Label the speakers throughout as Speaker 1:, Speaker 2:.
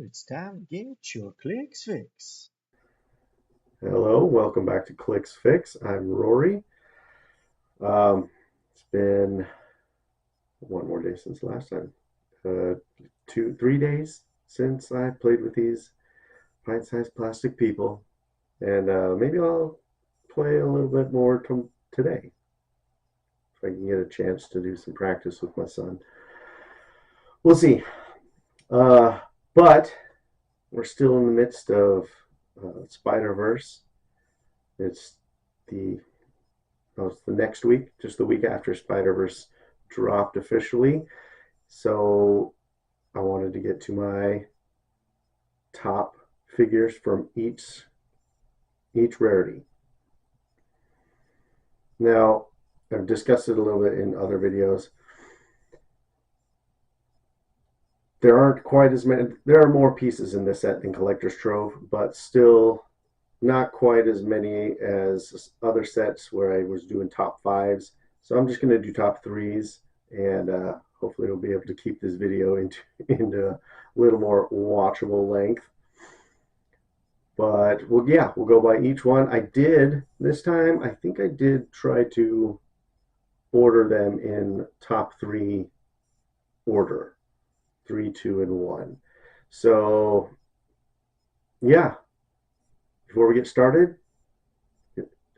Speaker 1: It's time to get your clicks fix.
Speaker 2: Hello, welcome back to Clicks Fix. I'm Rory. It's been one more day since last time. 3 days since I played with these pint-sized plastic people, and maybe I'll play a little bit more today if I can get a chance to do some practice with my son. We'll see. Uh, but we're still in the midst of Spider-Verse. It's the it's the next week, just the week after Spider-Verse dropped officially. So I wanted to get to my top figures from each rarity. Now, I've discussed it a little bit in other videos. There aren't quite as many. There are more pieces in this set than Collector's Trove, but still not quite as many as other sets where I was doing top fives. So I'm just going to do top threes, and hopefully we'll be able to keep this video into a little more watchable length. But we'll go by each one. I did this time. I think I did try to order them in top three order, 3, 2, and 1. So yeah, before we get started,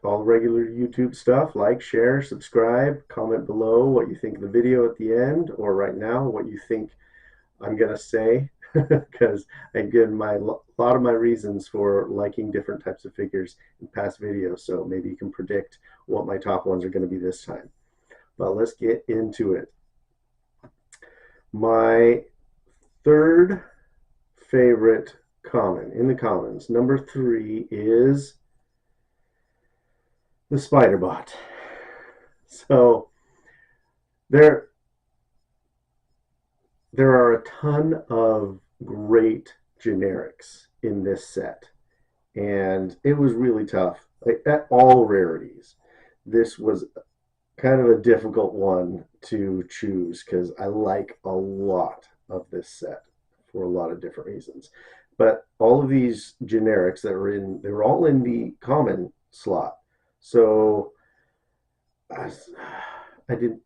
Speaker 2: all regular YouTube stuff, like, share, subscribe, comment below what you think of the video at the end, or right now what you think I'm gonna say, because I've given a lot of my reasons for liking different types of figures in past videos, so maybe you can predict what my top ones are going to be this time. But let's get into it. My third favorite common in the commons, number 3, is the Spider-Bot. So there are a ton of great generics in this set, and it was really tough. Like, at all rarities, this was kind of a difficult one to choose because I like a lot of this set for a lot of different reasons. But all of these generics that were in, they were all in the common slot. So I didn't.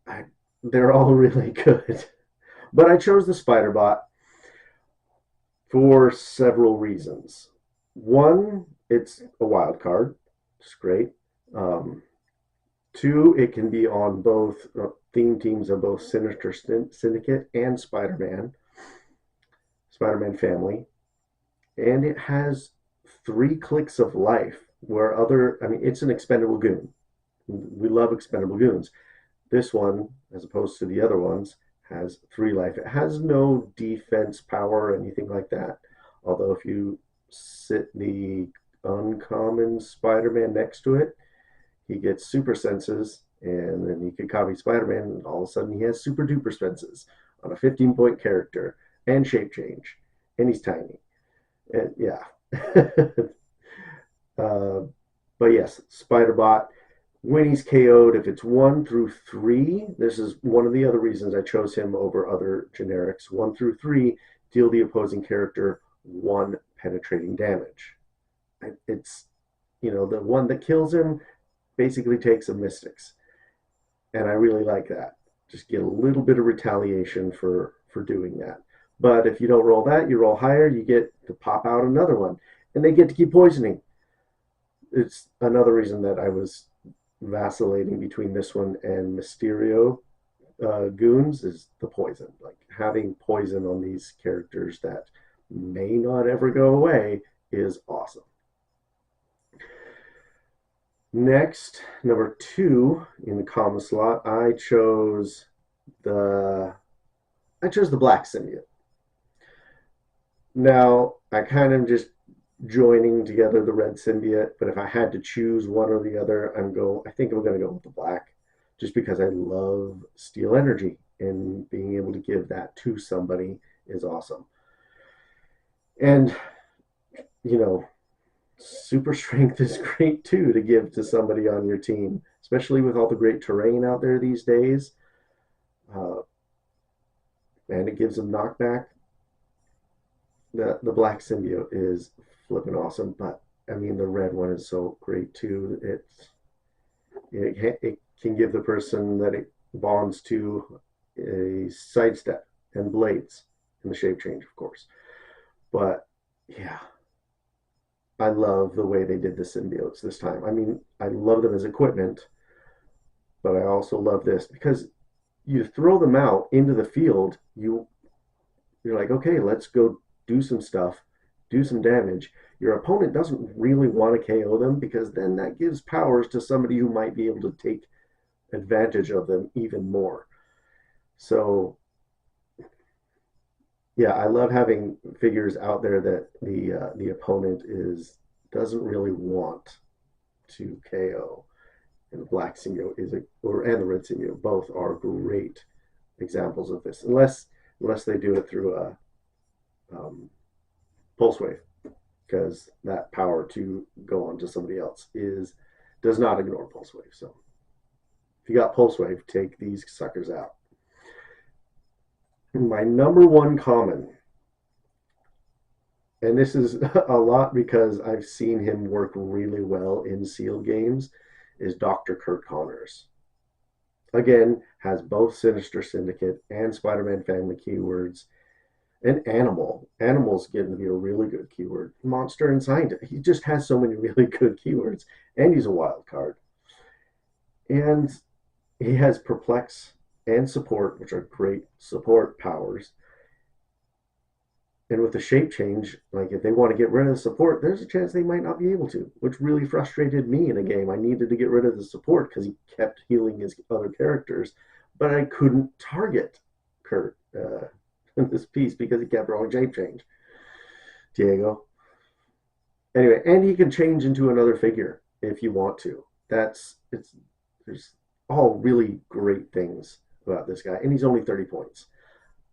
Speaker 2: They're all really good. But I chose the Spider-Bot for several reasons. One, it's a wild card. It's great. Um, 2, it can be on both theme teams of both Sinister Syndicate and Spider-Man family. And it has 3 clicks of life where it's an expendable goon. We love expendable goons. This one, as opposed to the other ones, has 3 life. It has no defense power or anything like that. Although if you sit the uncommon Spider-Man next to it, he gets super senses, and then he can copy Spider-Man, and all of a sudden he has super duper senses on a 15-point character and shape change, and he's tiny. And yeah. uh, but yes, Spider-Bot, when he's KO'd, if it's 1 through 3, this is one of the other reasons I chose him over other generics. 1 through 3, deal the opposing character 1 penetrating damage. It's, the one that kills him basically takes a Mystics. And I really like that. Just get a little bit of retaliation for doing that. But if you don't roll that, you roll higher, you get to pop out another one. And they get to keep poisoning. It's another reason that I was vacillating between this one and Mysterio goons is the poison. Like, having poison on these characters that may not ever go away is awesome. Next, number 2 in the common slot, I chose the black symbiote. Now, I kind of just joining together the red symbiote, but if I had to choose one or the other, I think I'm going to go with the black, just because I love steel energy, and being able to give that to somebody is awesome. And super strength is great too to give to somebody on your team, especially with all the great terrain out there these days. and it gives him knockback. The black symbiote is flipping awesome, but I mean the red one is so great too. It can give the person that it bonds to a sidestep and blades in the shape change, of course. But yeah, I love the way they did the symbiotes this time. I mean, I love them as equipment, but I also love this because you throw them out into the field, you're like, okay, let's go do some stuff, do some damage. Your opponent doesn't really want to KO them because then that gives powers to somebody who might be able to take advantage of them even more. So yeah, I love having figures out there that the opponent is doesn't really want to KO. And the black symbiote is and the red symbiote both are great examples of this, unless they do it through a pulse wave, because that power to go on to somebody else does not ignore pulse wave. So if you got pulse wave, take these suckers out. My number one common, and this is a lot because I've seen him work really well in sealed games, is Dr. Kurt Connors. Again, has both Sinister Syndicate and Spider-Man family keywords. And animal. Animal's getting to be a really good keyword. Monster and scientist. He just has so many really good keywords. And he's a wild card. And he has perplex and support, which are great support powers. And with the shape change, like if they want to get rid of the support, there's a chance they might not be able to, which really frustrated me in a game. I needed to get rid of the support because he kept healing his other characters, but I couldn't target Kurt in this piece because he kept rolling shape change. Diego. Anyway, and he can change into another figure if you want to. There's all really great things about this guy, and he's only 30 points.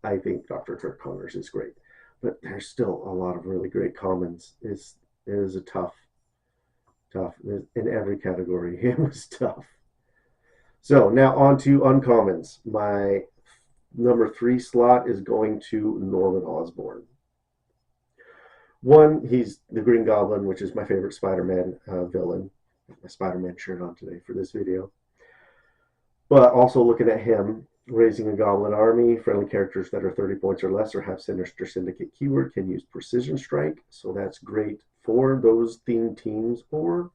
Speaker 2: I think Dr. Kurt Connors is great. But there's still a lot of really great commons. It is a tough. In every category. It was tough. So now on to uncommons. My number 3 slot is going to Norman Osborn. One, he's the Green Goblin, which is my favorite Spider-Man villain. My Spider-Man shirt on today for this video. But also looking at him, raising a Goblin army, friendly characters that are 30 points or less or have Sinister Syndicate keyword can use Precision Strike. So that's great for those themed teams or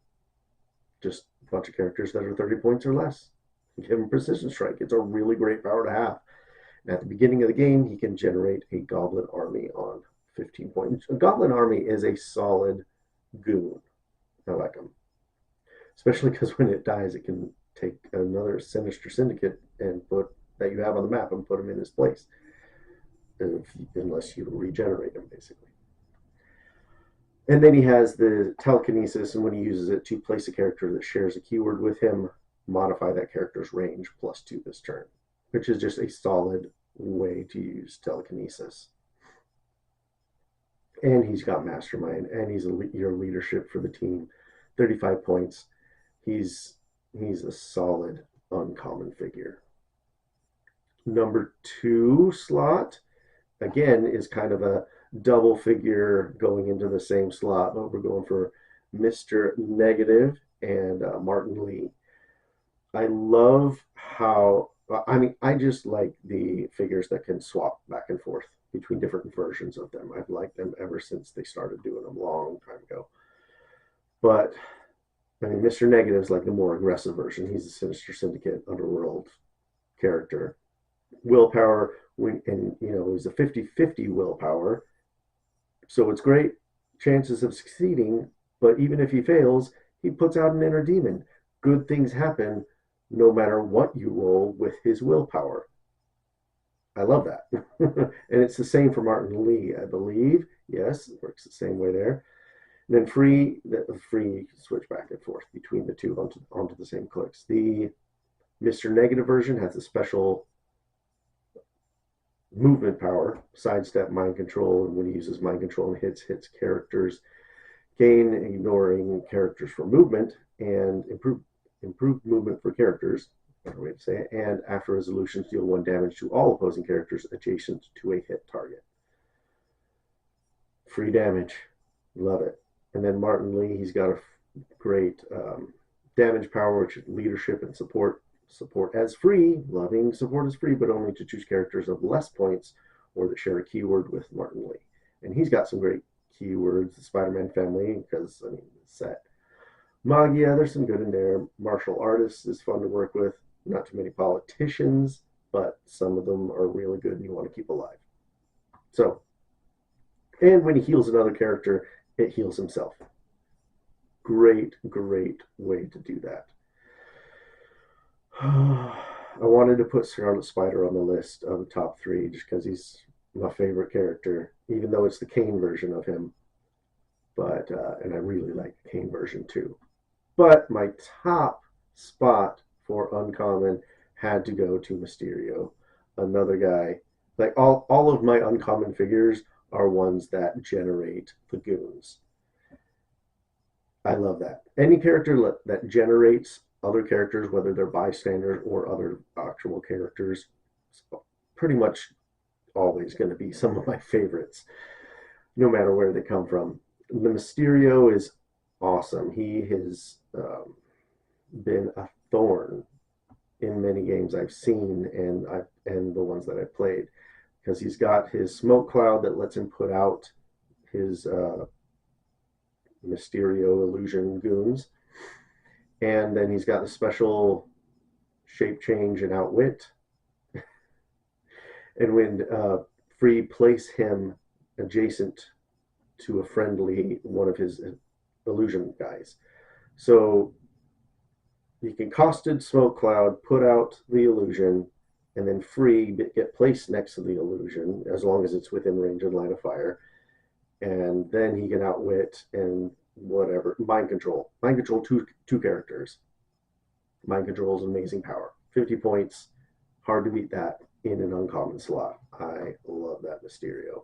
Speaker 2: just a bunch of characters that are 30 points or less. Give him Precision Strike. It's a really great power to have. And at the beginning of the game, he can generate a Goblin army on 15 points. A Goblin army is a solid goon. I like him. Especially because when it dies, it can take another Sinister Syndicate and put that you have on the map and put him in his place. Unless you regenerate him, basically. And then he has the telekinesis, and when he uses it to place a character that shares a keyword with him, modify that character's range +2 this turn, which is just a solid way to use telekinesis. And he's got Mastermind, and he's your leadership for the team. 35 points. He's a solid uncommon figure. Number 2 slot, again, is kind of a double figure going into the same slot, but we're going for Mr. Negative and Martin Lee. I love how, I just like the figures that can swap back and forth between different versions of them. I've liked them ever since they started doing them a long time ago. But Mr. Negative is like the more aggressive version. He's a Sinister Syndicate Underworld character. Willpower, and he's a 50-50 willpower. So it's great chances of succeeding, but even if he fails, he puts out an inner demon. Good things happen no matter what you roll with his willpower. I love that. And it's the same for Martin Lee, I believe. Yes, it works the same way there. And then free switch back and forth between the two onto the same clicks. The Mr. Negative version has a special movement power, sidestep, mind control, and when he uses mind control and hits characters, gain ignoring characters for movement, and improved movement for characters, better way to say it. And after resolutions, deal 1 damage to all opposing characters adjacent to a hit target. Free damage. Love it. And then Martin Lee, he's got a great damage power, which is leadership and support. Support as free. Loving support as free, but only to choose characters of less points or that share a keyword with Martin Lee. And he's got some great keywords, the Spider-Man family, because, I mean, set. Magia, there's some good in there. Martial artists is fun to work with. Not too many politicians, but some of them are really good and you want to keep alive. So, and when he heals another character, it heals himself. Great, great way to do that. I wanted to put Scarlet Spider on the list of the top 3 just because he's my favorite character, even though it's the Kane version of him. But and I really like the Kane version too. But my top spot for uncommon had to go to Mysterio, another guy. Like all of my uncommon figures are ones that generate the goons. I love that. Any character that generates other characters, whether they're bystanders or other actual characters, pretty much always going to be some of my favorites, no matter where they come from. The Mysterio is awesome. He has been a thorn in many games I've seen and the ones that I've played, because he's got his smoke cloud that lets him put out his Mysterio illusion goons, and then he's got the special shape change and outwit. And when free place him adjacent to a friendly one of his illusion guys. So you can costed smoke cloud, put out the illusion, and then free get placed next to the illusion as long as it's within range and line of fire. And then he can outwit and whatever. Mind control. Mind control two characters. Mind control is amazing power. 50 points. Hard to beat that in an uncommon slot. I love that Mysterio.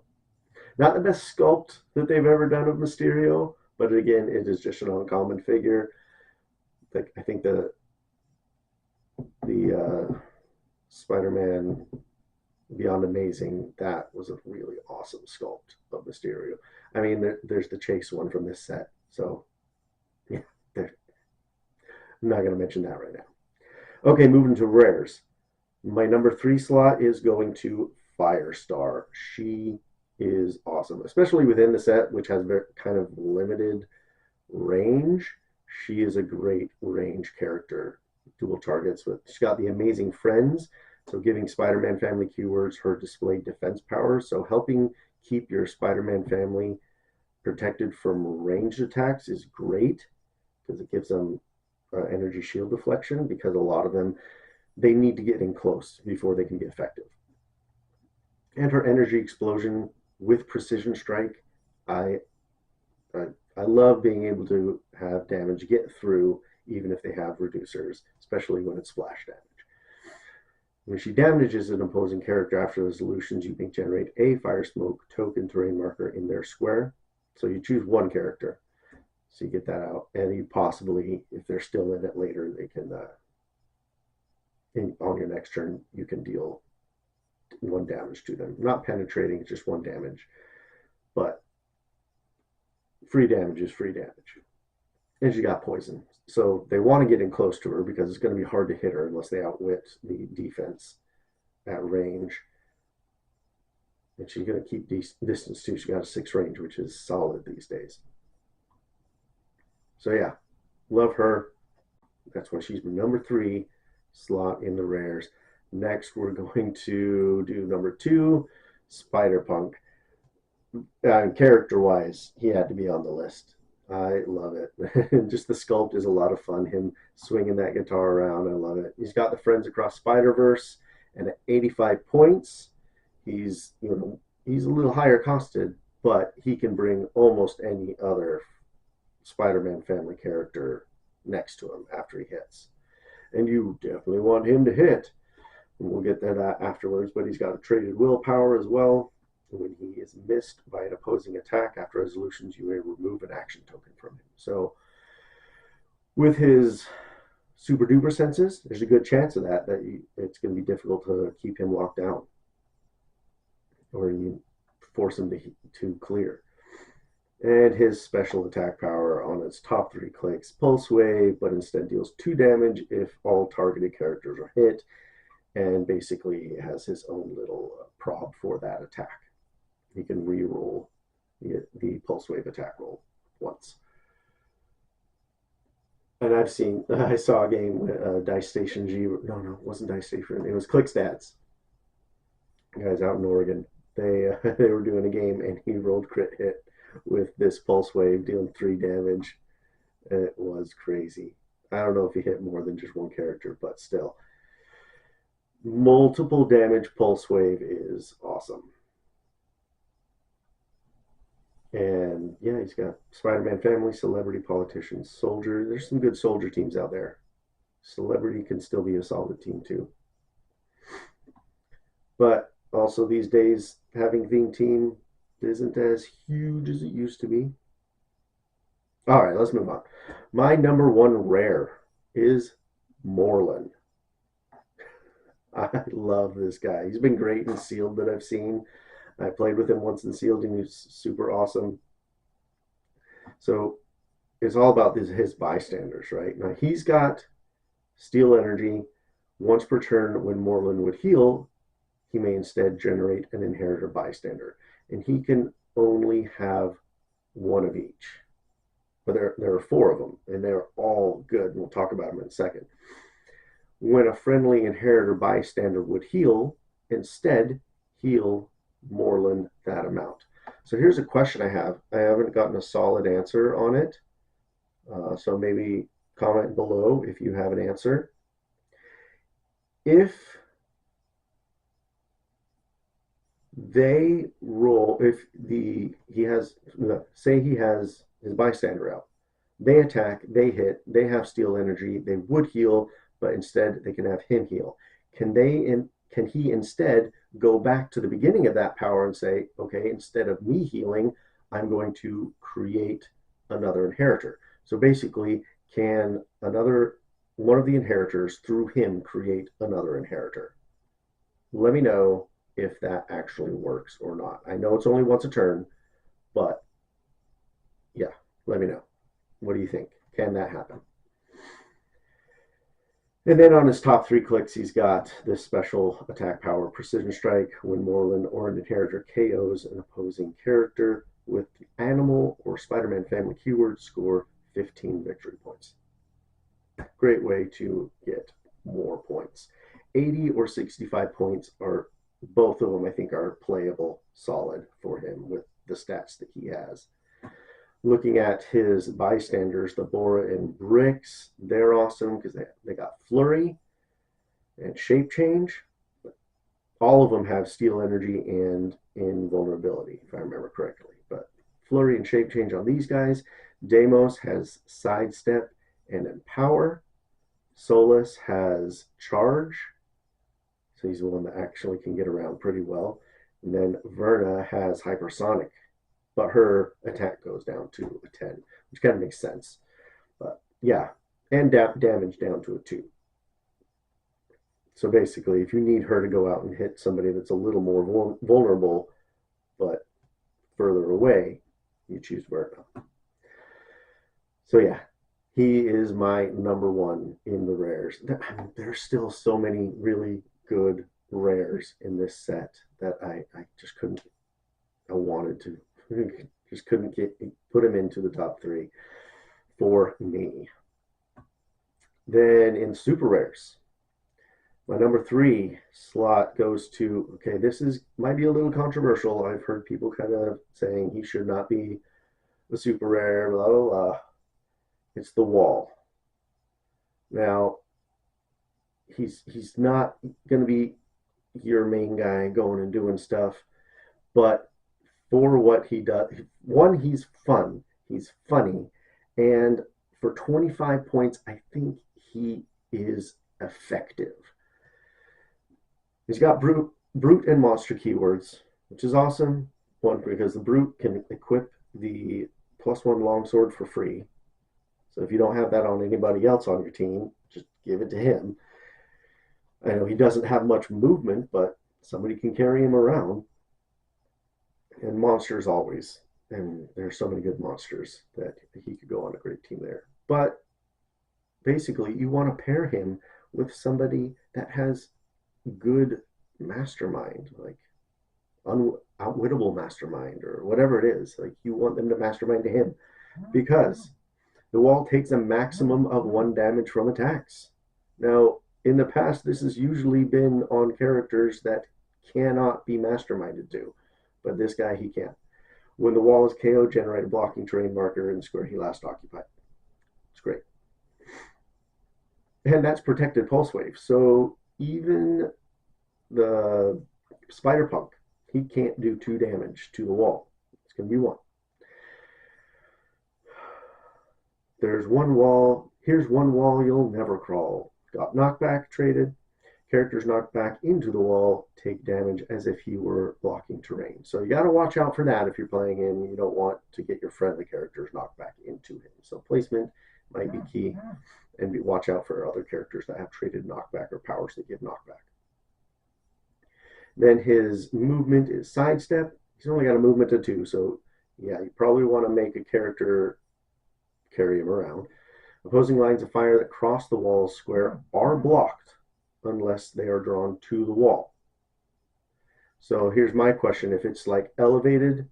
Speaker 2: Not the best sculpt that they've ever done of Mysterio, but again, it is just an uncommon figure. I think the Spider-Man Beyond Amazing, that was a really awesome sculpt of Mysterio. I mean, there's the Chase one from this set, so yeah, I'm not going to mention that right now. Okay, moving to rares. My number 3 slot is going to Firestar. She is awesome, especially within the set, which has very kind of limited range. She is a great range character. Dual targets with. She's got the amazing friends, so giving Spider-Man family keywords her displayed defense power. So helping keep your Spider-Man family protected from ranged attacks is great because it gives them energy shield deflection, because a lot of them, they need to get in close before they can be effective. And her energy explosion with precision strike, I love being able to have damage get through even if they have reducers, especially when it's splash damage. When she damages an opposing character after resolutions, you can generate a fire smoke token terrain marker in their square. So you choose one character. So you get that out. And you possibly, if they're still in it later, they can, on your next turn, you can deal 1 damage to them. Not penetrating, just 1 damage. But free damage is free damage. And she got poison. So they want to get in close to her because it's going to be hard to hit her unless they outwit the defense at range. And she's going to keep distance too. She got a 6 range, which is solid these days. So yeah, love her. That's why she's number 3 slot in the rares. Next, we're going to do number 2, Spider-Punk. Character-wise, he had to be on the list. I love it. Just the sculpt is a lot of fun. Him swinging that guitar around, I love it. He's got the Friends Across Spider-Verse, and at 85 points, he's a little higher costed, but he can bring almost any other Spider-Man family character next to him after he hits. And you definitely want him to hit. And we'll get to that afterwards, but he's got a traded willpower as well. When he is missed by an opposing attack after resolutions, you may remove an action token from him. So with his super duper senses, there's a good chance of that it's going to be difficult to keep him locked down, or you force him to clear. And his special attack power on its top 3 clicks, Pulse Wave, but instead deals 2 damage if all targeted characters are hit, and basically has his own little prop for that attack. He can re-roll the Pulse Wave attack roll once. And I saw a game with Dice Station G. No, it wasn't Dice Station. It was Click Stats. Guys out in Oregon. They were doing a game, and he rolled crit hit with this Pulse Wave, dealing 3 damage. It was crazy. I don't know if he hit more than just one character, but still. Multiple damage Pulse Wave is awesome. And yeah, he's got Spider-Man family, celebrity, politicians, soldier. There's some good soldier teams out there. Celebrity can still be a solid team too. But also these days, having theme team isn't as huge as it used to be. All right, let's move on. My number 1 rare is Moreland. I love this guy. He's been great in Sealed that I've seen. I played with him once in Sealed, and he's super awesome. So it's all about his bystanders, right? Now he's got Steel Energy. Once per turn, when Moreland would heal, he may instead generate an Inheritor bystander, and he can only have 1 of each. But there are 4 of them, and they're all good. And we'll talk about them in a second. When a friendly Inheritor bystander would heal, instead heal Moreland that amount. So here's a question I have. I haven't gotten a solid answer on it. So maybe comment below if you have an answer. If they roll, if he has, say he has his bystander out, they attack, they hit, they have Steel Energy, they would heal, but instead they can have him heal. Can he instead go back to the beginning of that power and say, okay, instead of me healing, I'm going to create another Inheritor? So basically, can one of the Inheritors through him create another Inheritor? Let me know if that actually works or not. I know it's only once a turn, but yeah, let me know. What do you think? Can that happen? And then on his top 3 clicks, he's got this special attack power, Precision Strike. When Moreland or an Inheritor KOs an opposing character with animal or Spider-Man family keyword, score 15 victory points. Great way to get more points. 80 or 65 points are, both of them I think are playable solid for him with the stats that he has. Looking at his bystanders, the Bora and Bricks, they're awesome because they got Flurry and Shape Change. All of them have Steel Energy and Invulnerability, if I remember correctly. But Flurry and Shape Change on these guys. Deimos has Sidestep and Empower. Solus has Charge, so he's the one that actually can get around pretty well. And then Verna has Hypersonic, but her attack goes down to a 10, which kind of makes sense. But yeah, and damage down to a 2. So basically, if you need her to go out and hit somebody that's a little more vulnerable, but further away, you choose Verna. So yeah, he is my number 1 in the rares. There's still so many really good rares in this set that I just couldn't, I wanted to. Just couldn't put him into the top 3 for me. Then in super rares, my number 3 slot goes to, okay, this might be a little controversial. I've heard people kind of saying he should not be a super rare, blah, blah, blah. It's the Wall. Now, he's not going to be your main guy going and doing stuff, but for what he does, 1, he's fun, he's funny, and for 25 points, I think he is effective. He's got brute and monster keywords, which is awesome. 1, because the brute can equip the +1 longsword for free. So if you don't have that on anybody else on your team, just give it to him. I know he doesn't have much movement, but somebody can carry him around. And monsters always. And there's so many good monsters that he could go on a great team there. But basically, you want to pair him with somebody that has good mastermind, like outwittable mastermind or whatever it is. Like you want them to mastermind to him because the wall takes a maximum of 1 damage from attacks. Now, in the past, this has usually been on characters that cannot be masterminded to, but this guy, he can. When the wall is KO, generate a blocking terrain marker in the square he last occupied. It's great. And that's protected pulse wave. So even the spider punk, he can't do 2 damage to the wall. It's going to be 1. There's one wall. Here's one wall you'll never crawl. Got knockback traded. Characters knocked back into the wall take damage as if he were blocking terrain. So you got to watch out for that if you're playing him. You don't want to get your friendly characters knocked back into him. So placement might be key. And watch out for other characters that have traded knockback or powers that give knockback. Then his movement is sidestep. He's only got a movement of 2. So yeah, you probably want to make a character carry him around. Opposing lines of fire that cross the wall square are blocked unless they are drawn to the wall. So here's my question. If it's like elevated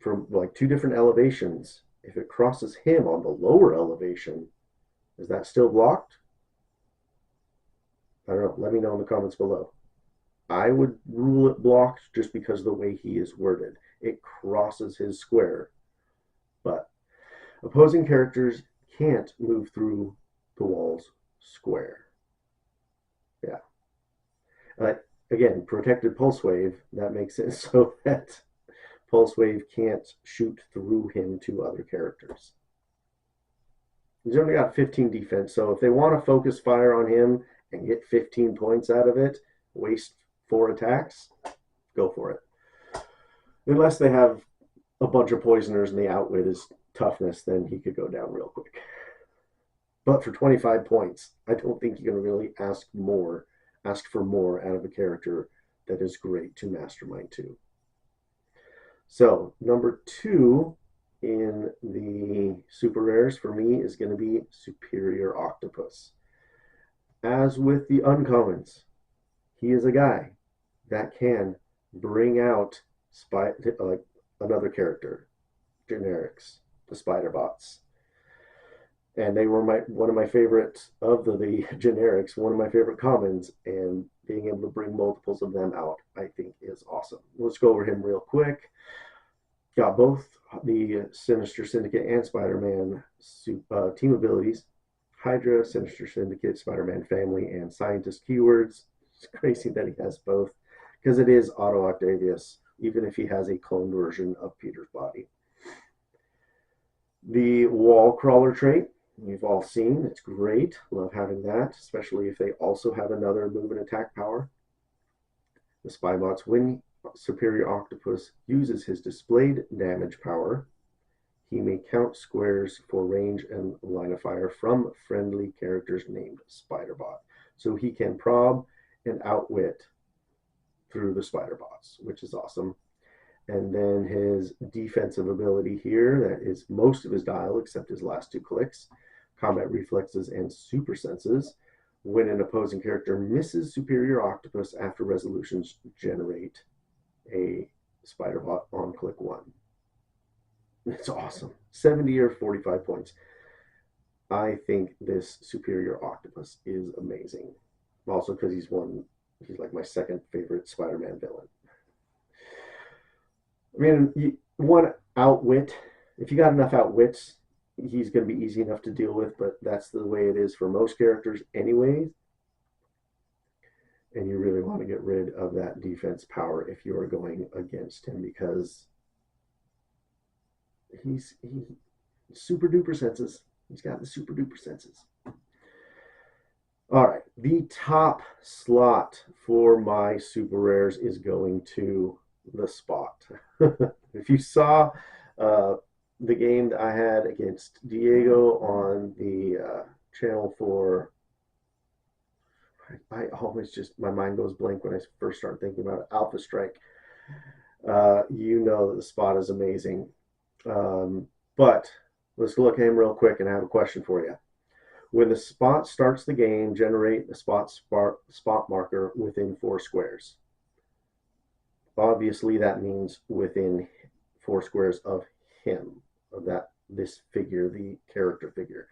Speaker 2: from like 2 different elevations, if it crosses him on the lower elevation, is that still blocked? I don't know. Let me know in the comments below. I would rule it blocked just because of the way he is worded. It crosses his square. But opposing characters can't move through the wall's square. Yeah. Again, protected pulse wave, that makes it so that pulse wave can't shoot through him to other characters. He's only got 15 defense, so if they want to focus fire on him and get 15 points out of it, waste 4 attacks, go for it. Unless they have a bunch of poisoners and the outwit is toughness, then he could go down real quick. But for 25 points, I don't think you can really ask for more out of a character that is great to mastermind to. So number 2 in the super rares for me is going to be Superior Octopus. As with the uncommons, he is a guy that can bring out like another character, generics, the spider bots. And they were one of my favorites of the generics, one of my favorite commons, and being able to bring multiples of them out, I think is awesome. Let's go over him real quick. Got both the Sinister Syndicate and Spider-Man team abilities. Hydra, Sinister Syndicate, Spider-Man family, and Scientist keywords. It's crazy that he has both, because it is Otto Octavius, even if he has a cloned version of Peter's body. The Wall Crawler trait, we've all seen. It's great. Love having that, especially if they also have another move and attack power. The Spy Bots, when Superior Octopus uses his displayed damage power, he may count squares for range and line of fire from friendly characters named Spider-Bot. So he can prob and outwit through the Spider-Bots, which is awesome. And then his defensive ability here, that is most of his dial except his last 2 clicks, combat reflexes and super senses. When an opposing character misses Superior Octopus after resolutions, generate a Spider-Bot on click 1. It's awesome. 70 or 45 points. I think this Superior Octopus is amazing. Also because he's like my second favorite Spider-Man villain. I mean, one outwit, if you got enough outwits, he's going to be easy enough to deal with, but that's the way it is for most characters anyways. And you really want to get rid of that defense power if you are going against him, because he's super duper senses. He's got the super duper senses. All right, the top slot for my super rares is going to the Spot. If you saw the game that I had against Diego on the channel for, I always just, my mind goes blank when I first start thinking about it, Alpha Strike. You know that the Spot is amazing. But let's look at him real quick, and I have a question for you. When the Spot starts the game, generate a spot marker within 4 squares. Obviously, that means within 4 squares of him, of this figure, the character figure.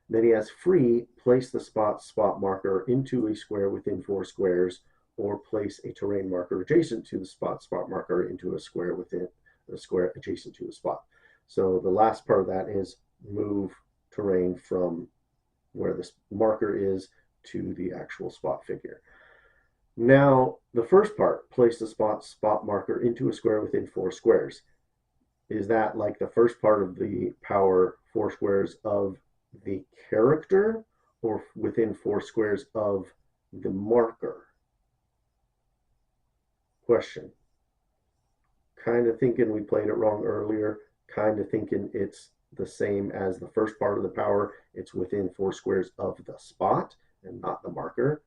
Speaker 2: Then he has free, place the spot marker into a square within 4 squares, or place a terrain marker adjacent to the spot marker into a square within a square adjacent to the spot. So the last part of that is move terrain from where this marker is to the actual spot figure. Now, the first part, place the spot marker into a square within 4 squares. Is that like the first part of the power 4 squares of the character, or within 4 squares of the marker? Question. Kind of thinking we played it wrong earlier, kind of thinking it's the same as the first part of the power. It's within 4 squares of the spot and not the marker.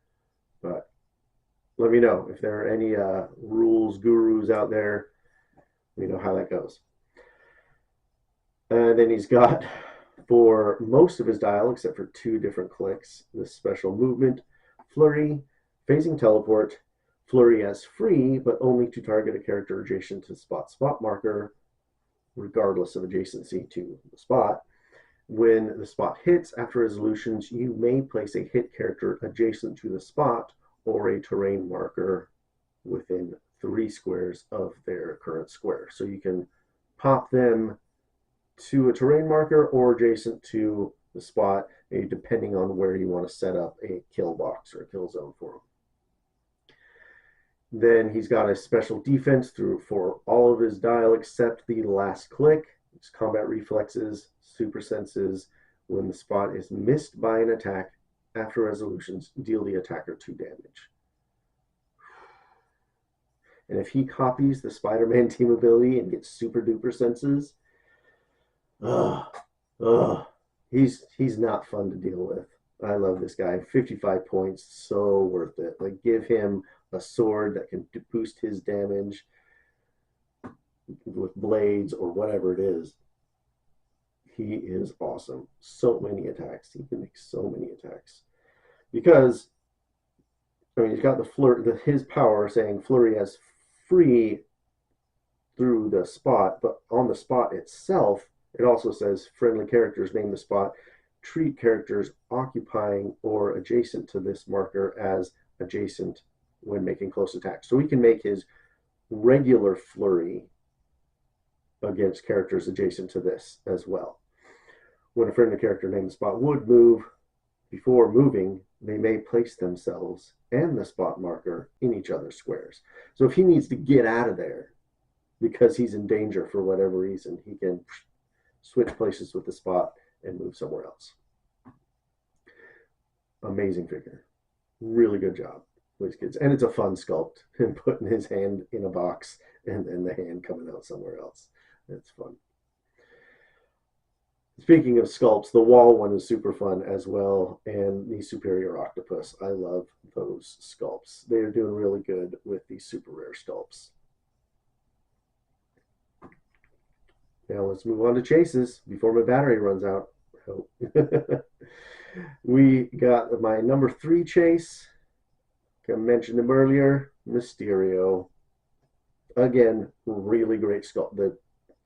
Speaker 2: But let me know if there are any rules gurus out there. Let me know how that goes. And then he's got, for most of his dial, except for 2 different clicks, this special movement, flurry, phasing teleport, flurry as free, but only to target a character adjacent to the spot marker, regardless of adjacency to the spot. When the spot hits after resolutions, you may place a hit character adjacent to the spot or a terrain marker within 3 squares of their current square. So you can pop them to a terrain marker or adjacent to the spot, depending on where you want to set up a kill box or a kill zone for them. Then he's got a special defense for all of his dial except the last click. It's combat reflexes, super senses. When the spot is missed by an attack after resolutions, deal the attacker 2 damage. And if he copies the Spider-Man team ability and gets super duper senses, he's not fun to deal with. I love this guy. 55 points, so worth it. Like, give him a sword that can boost his damage with blades or whatever it is. He is awesome. So many attacks. He can make so many attacks. Because, I mean, he's got his power saying flurry as free through the spot, but on the spot itself, it also says friendly characters name the spot. Treat characters occupying or adjacent to this marker as adjacent when making close attacks. So we can make his regular flurry against characters adjacent to this as well. When a friendly character named the spot would move, before moving, they may place themselves and the spot marker in each other's squares. So if he needs to get out of there because he's in danger for whatever reason, he can switch places with the spot and move somewhere else. Amazing figure. Really good job with kids. And it's a fun sculpt, and putting his hand in a box and then the hand coming out somewhere else. It's fun. Speaking of sculpts, the wall one is super fun as well, and the Superior Octopus. I love those sculpts. They're doing really good with these super rare sculpts. Now let's move on to chases before my battery runs out. We got my number 3 chase. I mentioned him earlier, Mysterio. Again, really great sculpt. The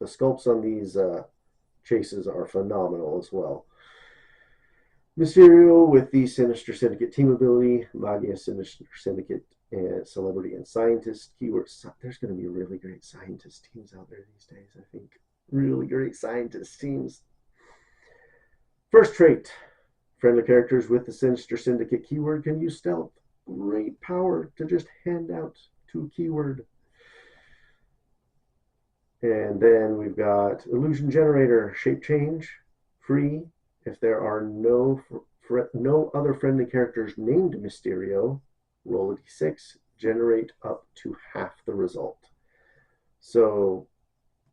Speaker 2: sculpts on these chases are phenomenal as well. Mysterio with the Sinister Syndicate team ability, Magia, Sinister Syndicate, and Celebrity and Scientist keywords. There's going to be really great scientist teams out there these days, I think. Really great scientist teams. First trait, friendly characters with the Sinister Syndicate keyword can use stealth. Great power to just hand out to a keyword. And then we've got Illusion Generator, shape change, free. If there are no other friendly characters named Mysterio, roll a d6, generate up to half the result. So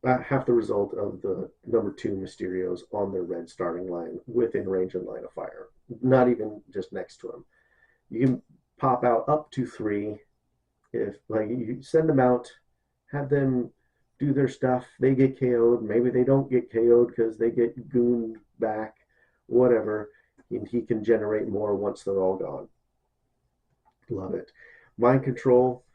Speaker 2: half the result of the number 2 Mysterios on their red starting line within range and line of fire. Not even just next to him. You can pop out up to 3 if like you send them out, have them do their stuff. They get KO'd. Maybe they don't get KO'd because they get gooned back, whatever. And he can generate more once they're all gone. Love it. Mind control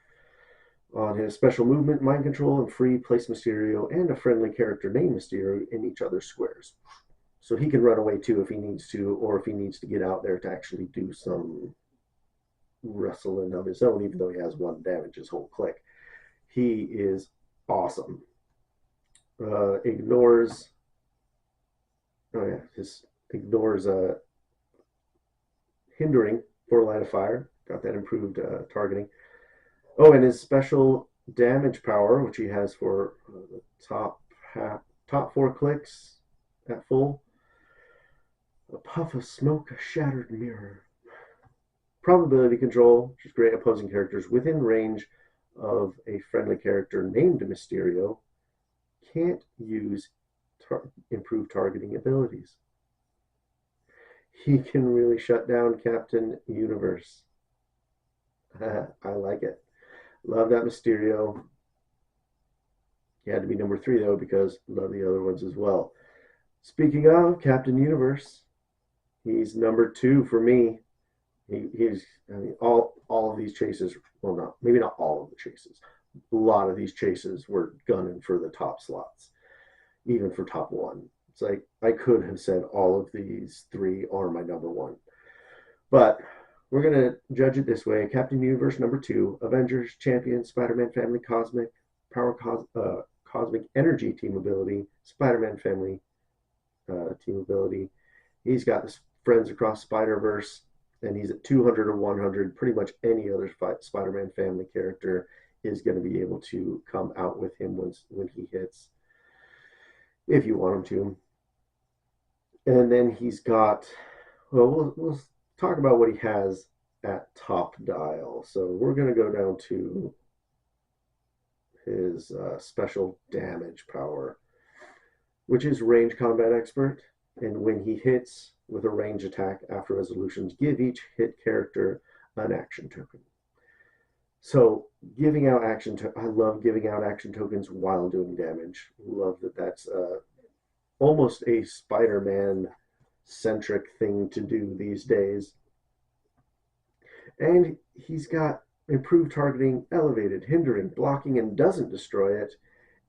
Speaker 2: on his special movement, mind control, and free place Mysterio and a friendly character named Mysterio in each other's squares. So he can run away too if he needs to, or if he needs to get out there to actually do some wrestling of his own, even though he has 1 damage his whole click. He is awesome. Ignores. Oh yeah, just ignores hindering for line of fire. Got that improved targeting. Oh, and his special damage power, which he has for the top 4 clicks at full. A puff of smoke, a shattered mirror. Probability control, which is great. Opposing characters within range of a friendly character named Mysterio can't use improved targeting abilities. He can really shut down Captain Universe. I like it. Love that Mysterio. He had to be number 3 though because love the other ones as well. Speaking of Captain Universe, he's number 2 for me. He's I mean all of these chases. Well, not maybe not all of the chases. A lot of these chases were gunning for the top slots, even for top 1. It's like I could have said all of these 3 are my number 1, but we're gonna judge it this way: Captain Universe number 2, Avengers Champion, Spider-Man Family Cosmic Power, Cosmic Energy Team Ability, Spider-Man Family Team Ability. He's got his friends across Spider-Verse, and he's at 200 or 100. Pretty much any other Spider-Man family character is going to be able to come out with him when he hits, if you want him to. And then he's got, well, we'll talk about what he has at top dial. So we're going to go down to his special damage power, which is range combat expert. And when he hits with a range attack after resolutions, give each hit character an action token. So giving out I love giving out action tokens while doing damage. Love that that's almost a Spider-Man centric thing to do these days. And he's got improved targeting, elevated, hindering, blocking, and doesn't destroy it,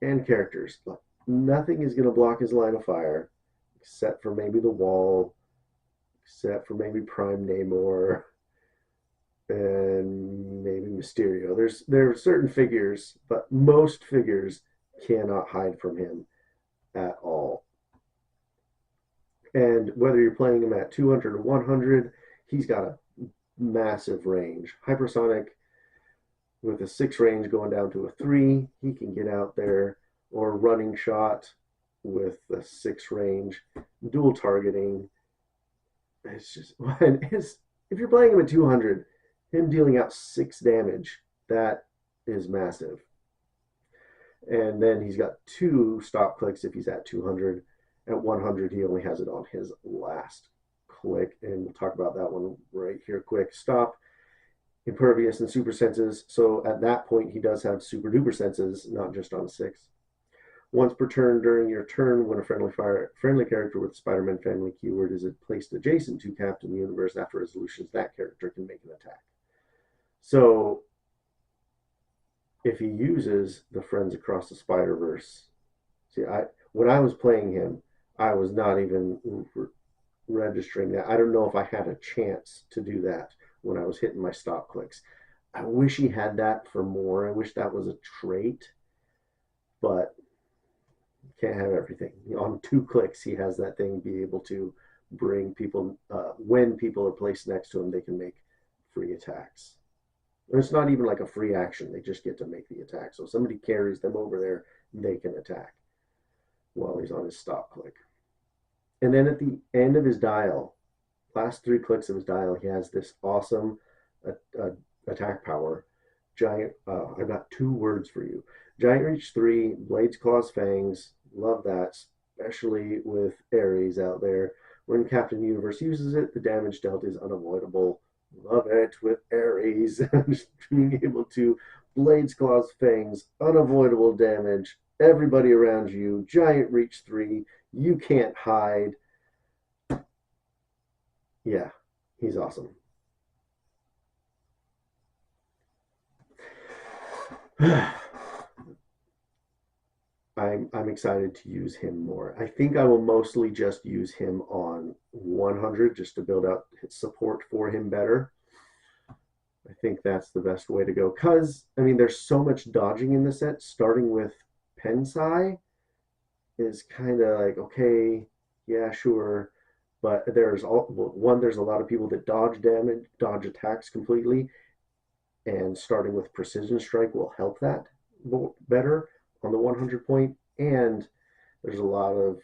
Speaker 2: and characters. Nothing is going to block his line of fire, except for maybe the wall, except for maybe Prime Namor, and maybe Mysterio. There are certain figures, but most figures cannot hide from him at all. And whether you're playing him at 200 or 100, he's got a massive range. Hypersonic with a 6 range going down to a 3, he can get out there, or running shot with a 6 range, dual targeting. It's just, if you're playing him at 200, him dealing out 6 damage, that is massive. And then he's got 2 stop clicks if he's at 200. At 100, he only has it on his last click, and we'll talk about that one right here quick. Stop, impervious, and super senses. So at that point, he does have super duper senses, not just on a 6. Once per turn during your turn, when a friendly character with Spider-Man family keyword is placed adjacent to Captain Universe after resolutions, that character can make an attack. So if he uses the Friends Across the Spider-Verse, when I was playing him, I was not even registering that. I don't know if I had a chance to do that when I was hitting my stop clicks. I wish he had that for more. I wish that was a trait, but can't have everything. On 2 clicks, he has that thing be able to bring people, when people are placed next to him, they can make free attacks. And it's not even like a free action. They just get to make the attack. So if somebody carries them over there, they can attack while he's on his stop click. And then at the end of his dial, last 3 clicks of his dial, he has this awesome attack power Giant, I've got 2 words for you. Giant Reach 3, Blades, Claws, Fangs. Love that, especially with Ares out there. When Captain Universe uses it, the damage dealt is unavoidable. Love it with Ares. Just being able to Blades, Claws, Fangs, unavoidable damage. Everybody around you, Giant Reach 3, you can't hide. Yeah, he's awesome. I'm excited to use him more. I think I will mostly just use him on 100 just to build out support for him better. I think that's the best way to go. Because, I mean, there's so much dodging in the set, starting with Pensai is kind of like, okay, yeah, sure. But there's a lot of people that dodge damage, dodge attacks completely, and starting with Precision Strike will help that better on the 100 point. And there's a lot of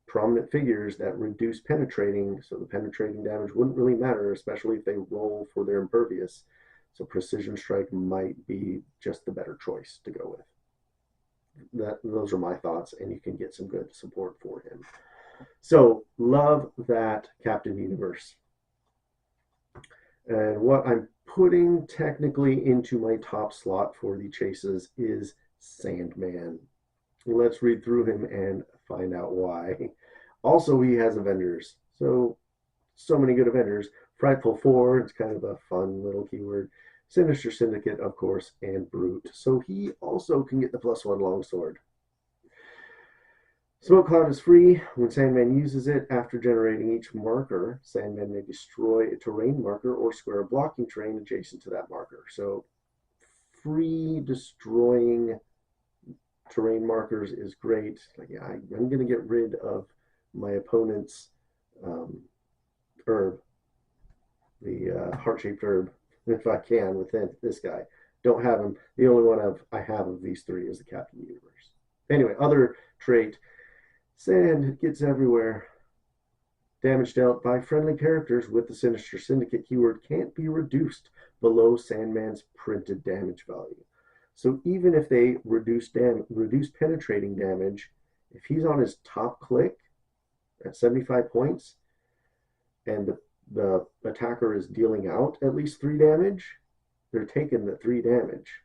Speaker 2: prominent figures that reduce penetrating, so the penetrating damage wouldn't really matter, especially if they roll for their impervious. So Precision Strike might be just the better choice to go with. Those are my thoughts, and you can get some good support for him. So love that Captain Universe. And what I'm putting technically into my top slot for the chases is Sandman. Let's read through him and find out why. Also, he has Avengers. So many good Avengers. Frightful Four, it's kind of a fun little keyword. Sinister Syndicate, of course, and Brute. So he also can get the +1 longsword. Smoke Cloud is free. When Sandman uses it, after generating each marker, Sandman may destroy a terrain marker or square a blocking terrain adjacent to that marker. So free destroying terrain markers is great. Like, yeah, I'm going to get rid of my opponent's herb, the heart-shaped herb, if I can, with this guy. Don't have him. The only one I have of these 3 is the Captain Universe. Anyway, other trait. Sand gets everywhere. Damage dealt by friendly characters with the Sinister Syndicate keyword can't be reduced below Sandman's printed damage value. So even if they reduce penetrating damage, if he's on his top click at 75 points and the attacker is dealing out at least 3 damage, they're taking the 3 damage.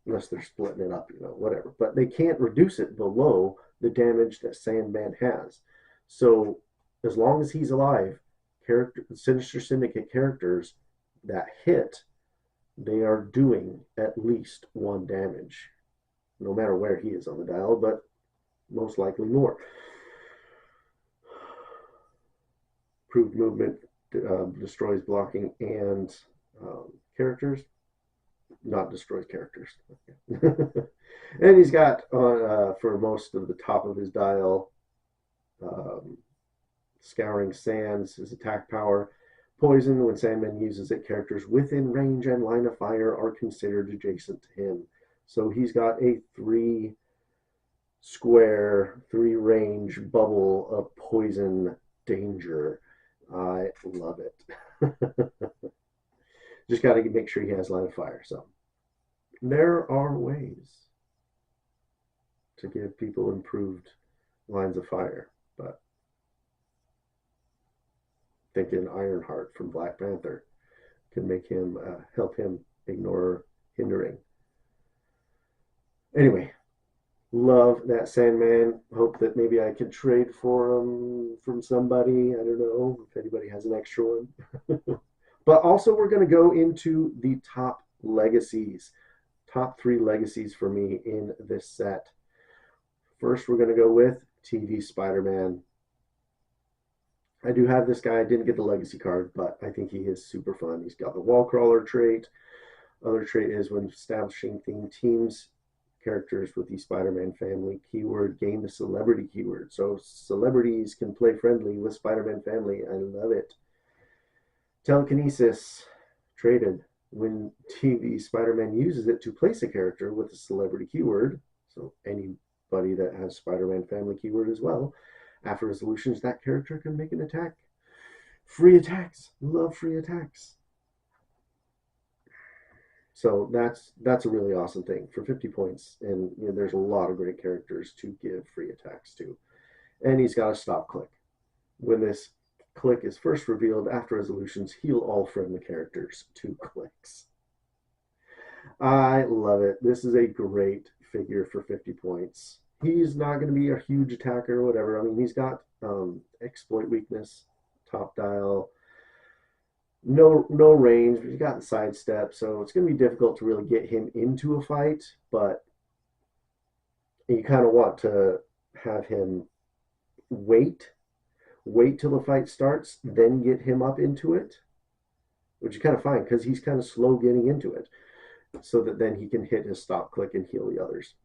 Speaker 2: Unless they're splitting it up, whatever. But they can't reduce it below the damage that Sandman has. So as long as he's alive, Sinister Syndicate characters that hit, they are doing at least 1 damage, no matter where he is on the dial, but most likely more. Improved movement destroys blocking and characters. Not destroys characters. And he's got for most of the top of his dial, Scouring Sands, his attack power. Poison, when Sandman uses it, characters within range and line of fire are considered adjacent to him. So he's got a 3 square, 3 range bubble of poison danger. I love it. Just got to make sure he has line of fire. So there are ways to give people improved lines of fire, but thinking Ironheart from Black Panther can make him help him ignore hindering. Anyway, love that Sandman. Hope that maybe I could trade for him from somebody. I don't know if anybody has an extra one. But also, we're going to go into the top legacies. Top 3 legacies for me in this set. First, we're going to go with TV Spider-Man. I do have this guy. I didn't get the legacy card, but I think he is super fun. He's got the wall crawler trait. Other trait is when establishing theme teams, characters with the Spider-Man family keyword gain the celebrity keyword. So celebrities can play friendly with Spider-Man family. I love it. Telekinesis traded when TV Spider-Man uses it to place a character with a celebrity keyword, so anybody that has Spider-Man family keyword as well, after resolutions, that character can make an attack. Free attacks. Love free attacks. So that's a really awesome thing for 50 points. And there's a lot of great characters to give free attacks to. And he's got a stop click. When this click is first revealed after resolutions, heal all friendly characters 2 clicks. I love it. This is a great figure for 50 points. He's not going to be a huge attacker or whatever. I mean, he's got exploit weakness, top dial, no range, but he's got the sidestep, so it's going to be difficult to really get him into a fight. But you kind of want to have him wait till the fight starts, then get him up into it, which you kind of find because he's kind of slow getting into it, so that then he can hit his stop click and heal the others.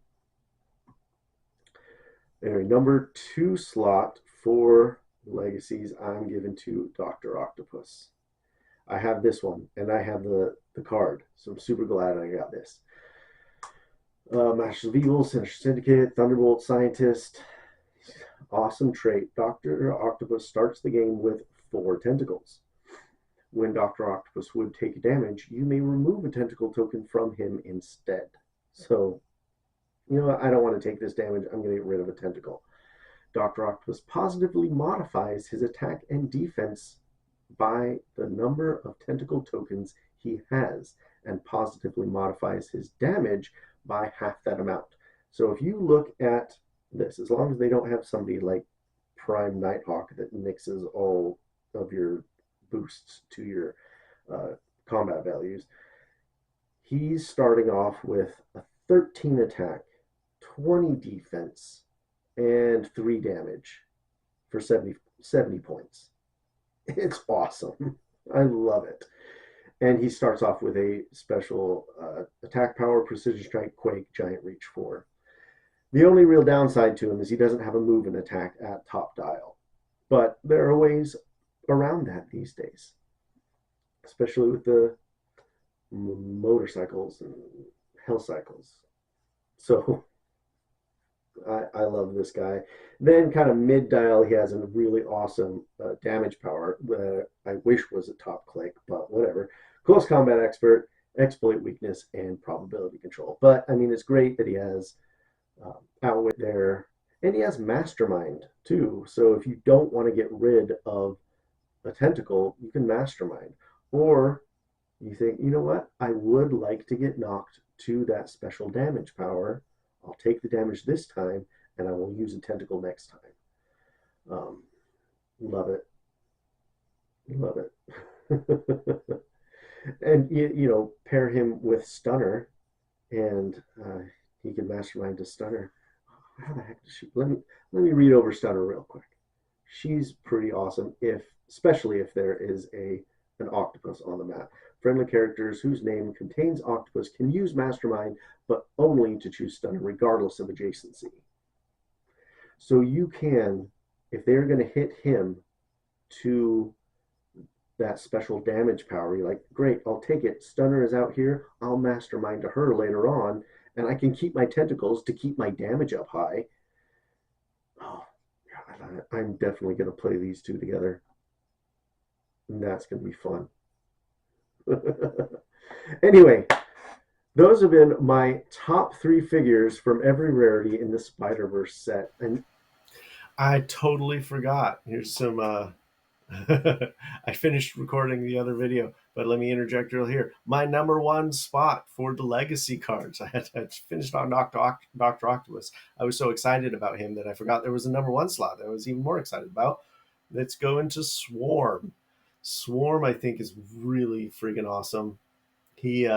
Speaker 2: Anyway, number 2 slot for legacies, I'm giving to Dr. Octopus. I have this one, and I have the card, so I'm super glad I got this. Masters of Evil, Sinister Syndicate, Thunderbolt Scientist. Awesome trait. Dr. Octopus starts the game with 4 tentacles. When Dr. Octopus would take damage, you may remove a tentacle token from him instead. So, I don't want to take this damage. I'm going to get rid of a tentacle. Dr. Octopus positively modifies his attack and defense by the number of tentacle tokens he has, and positively modifies his damage by half that amount. So if you look at this, as long as they don't have somebody like Prime Nighthawk that mixes all of your boosts to your combat values, he's starting off with a 13 attack, 20 defense, and 3 damage for 70 points. It's awesome. I love it. And he starts off with a special attack power, precision strike, quake, giant reach 4. The only real downside to him is he doesn't have a move and attack at top dial. But there are ways around that these days, especially with the motorcycles and hell cycles. So I love this guy. Then kind of mid dial, he has a really awesome damage power that I wish was a top click, but whatever. Close combat expert, exploit weakness, and probability control. But I mean, it's great that he has outwit there, and he has mastermind too. So if you don't want to get rid of a tentacle, you can mastermind. Or you think, you know what, I would like to get knocked to that special damage power. I'll take the damage this time, and I will use a tentacle next time. Love it. Love it. And, pair him with Stunner, and he can mastermind to Stunner. How the heck does she... Let me read over Stunner real quick. She's pretty awesome, especially if there is an octopus on the map. Friendly characters whose name contains octopus can use Mastermind, but only to choose Stunner, regardless of adjacency. So you can, if they're going to hit him to that special damage power, you're like, great, I'll take it. Stunner is out here. I'll Mastermind to her later on, and I can keep my tentacles to keep my damage up high. Oh, God, I'm definitely going to play these two together. And that's going to be fun. Anyway, those have been my top 3 figures from every rarity in the Spider-Verse set. And
Speaker 3: I totally forgot. Here's some I finished recording the other video, but let me interject real here. My number 1 spot for the legacy cards. I had finished on Dr. Octopus. I was so excited about him that I forgot there was a number 1 slot that I was even more excited about. Let's go into Swarm. Swarm, I think, is really freaking awesome. He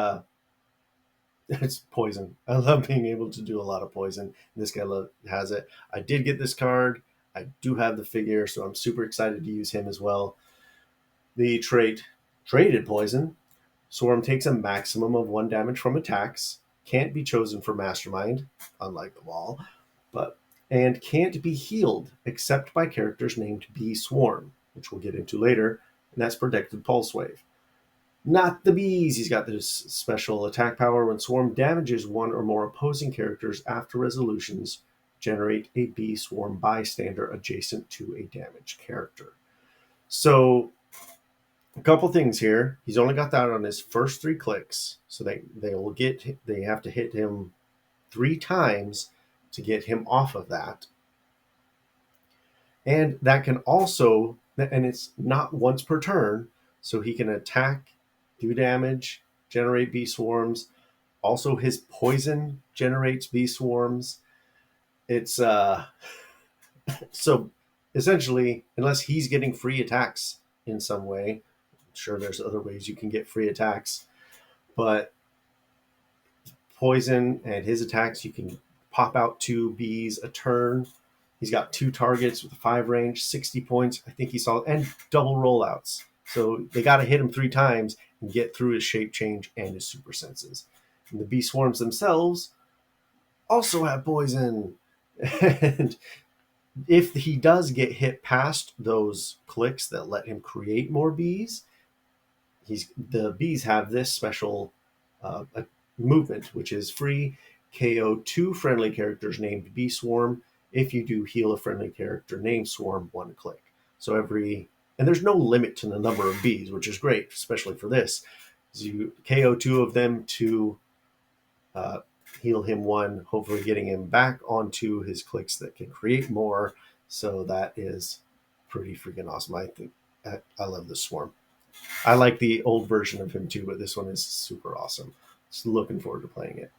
Speaker 3: it's poison. I love being able to do a lot of poison. This guy has it. I did get this card. I do have the figure, so I'm super excited to use him as well. The traded poison. Swarm takes a maximum of 1 damage from attacks. Can't be chosen for Mastermind, unlike the wall, and can't be healed except by characters named Bee Swarm, which we'll get into later, and that's Protected Pulse Wave. Not the bees. He's got this special attack power. When Swarm damages 1 or more opposing characters after resolutions, generate a bee swarm bystander adjacent to a damaged character. So A couple things here. He's only got that on his first 3 clicks, so they have to hit him 3 times to get him off of that. And that can also, and it's not once per turn, so he can attack, do damage, generate bee swarms. Also, his poison generates bee swarms. It's so essentially, unless he's getting free attacks in some way, I'm sure there's other ways you can get free attacks, but poison and his attacks, you can pop out 2 bees a turn. He's got 2 targets with a 5 range, 60 points. I think he saw, and double rollouts. So they got to hit him 3 times and get through his shape change and his super senses. And the bee swarms themselves also have poison. And if he does get hit past those clicks that let him create more bees, the bees have this special movement, which is free KO 2 friendly characters named Bee Swarm if you do heal a friendly character named Swarm 1 click. So and there's no limit to the number of bees, which is great, especially for this. You KO 2 of them to heal him 1, hopefully getting him back onto his clicks that can create more. So that is pretty freaking awesome. I think I love this Swarm. I like the old version of him too, but this one is super awesome. Just looking forward to playing it.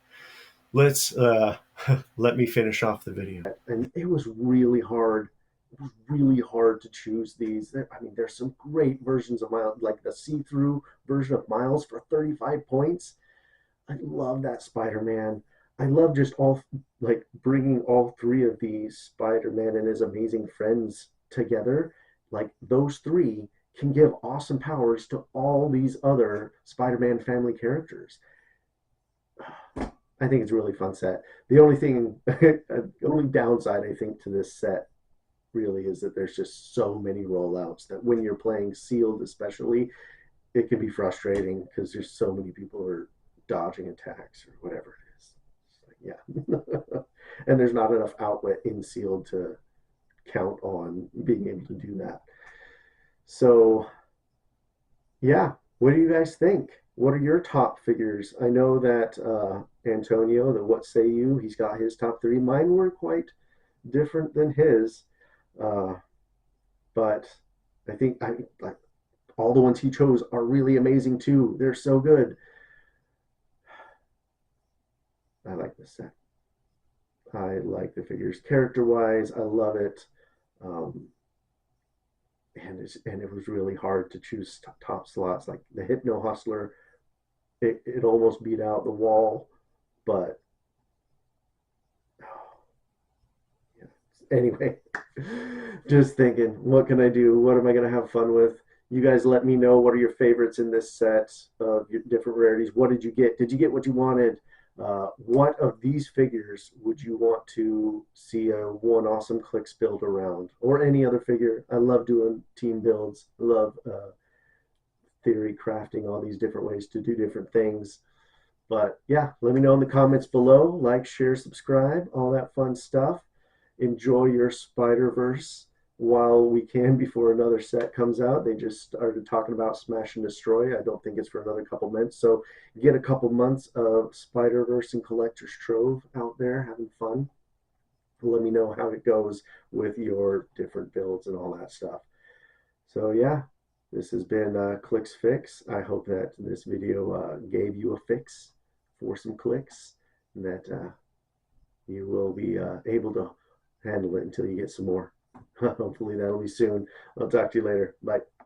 Speaker 3: Let's let me finish off the video.
Speaker 2: And it was really hard. It was really hard to choose these. I mean, there's some great versions of Miles, like the see-through version of Miles for 35 points. I love that Spider-Man. I love just like bringing all 3 of these Spider-Man and his amazing friends together. Like those 3 can give awesome powers to all these other Spider-Man family characters. I think it's a really fun set. The only thing, the only downside I think to this set really is that there's just so many rollouts that when you're playing sealed, especially, it can be frustrating because there's so many people who are dodging attacks or whatever it is. Like, yeah, and there's not enough outlet in sealed to count on being able to do that. So yeah, what do you guys think? What are your top figures? I know that Antonio, the What Say You, he's got his top 3. Mine were quite different than his, uh, but I think like all the ones he chose are really amazing too. They're so good. I like this set. I like the figures character-wise. I love it. Um, and it was really hard to choose top slots. Like the Hypno Hustler, it almost beat out the wall, but oh, yeah. Anyway, just thinking, what can I do? What am I going to have fun with? You guys let me know what are your favorites in this set of your different rarities. What did you get? Did you get what you wanted? What of these figures would you want to see a One Awesome Clicks build around, or any other figure? I love doing team builds. I love theory crafting all these different ways to do different things. But yeah, let me know in the comments below. Like, share, subscribe, all that fun stuff. Enjoy your Spider-Verse while we can before another set comes out. They just started talking about Smash and Destroy. I don't think it's for another couple months. So get a couple months of Spider-Verse and Collector's Trove out there having fun. Let me know how it goes with your different builds and all that stuff. So yeah, this has been Clicks Fix. I hope that this video gave you a fix for some clicks, and that you will be able to handle it until you get some more. Hopefully that'll be soon. I'll talk to you later. Bye.